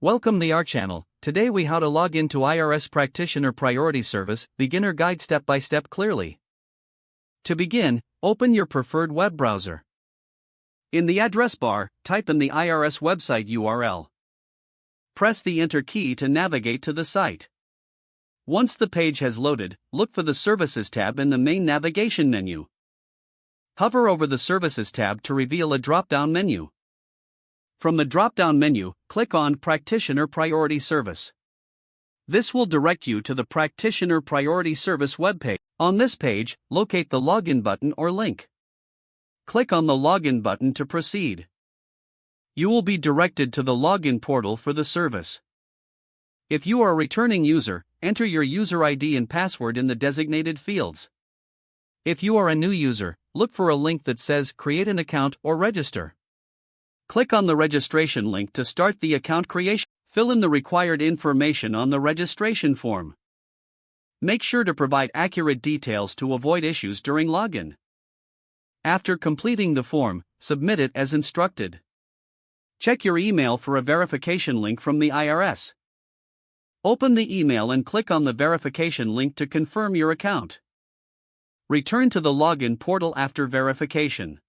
Welcome to our channel. Today we how to log into IRS Practitioner Priority Service, beginner guide step by step clearly. To begin, open your preferred web browser. In the address bar, type in the IRS website URL. Press the enter key to navigate to the site. Once the page has loaded, look for the Services tab in the main navigation menu. Hover over the Services tab to reveal a drop-down menu. From the drop-down menu, click on Practitioner Priority Service. This will direct you to the Practitioner Priority Service webpage. On this page, locate the Login button or link. Click on the Login button to proceed. You will be directed to the login portal for the service. If you are a returning user, enter your user ID and password in the designated fields. If you are a new user, look for a link that says Create an account or register. Click on the registration link to start the account creation. Fill in the required information on the registration form. Make sure to provide accurate details to avoid issues during login. After completing the form, submit it as instructed. Check your email for a verification link from the IRS. Open the email and click on the verification link to confirm your account. Return to the login portal after verification.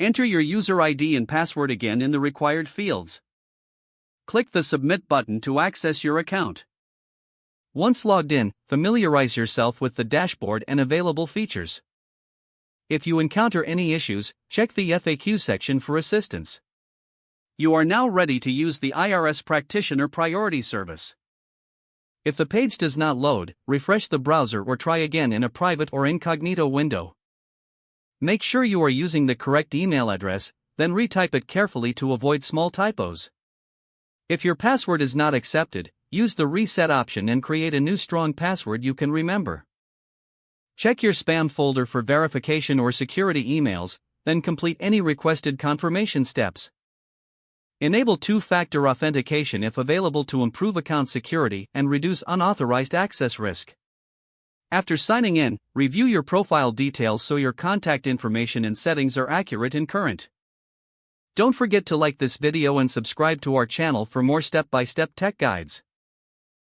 Enter your user ID and password again in the required fields. Click the Submit button to access your account. Once logged in, familiarize yourself with the dashboard and available features. If you encounter any issues, check the FAQ section for assistance. You are now ready to use the IRS Practitioner Priority Service. If the page does not load, refresh the browser or try again in a private or incognito window. Make sure you are using the correct email address, then retype it carefully to avoid small typos. If your password is not accepted, use the reset option and create a new strong password you can remember. Check your spam folder for verification or security emails, then complete any requested confirmation steps. Enable two-factor authentication if available to improve account security and reduce unauthorized access risk. After signing in, review your profile details so your contact information and settings are accurate and current. Don't forget to like this video and subscribe to our channel for more step-by-step tech guides.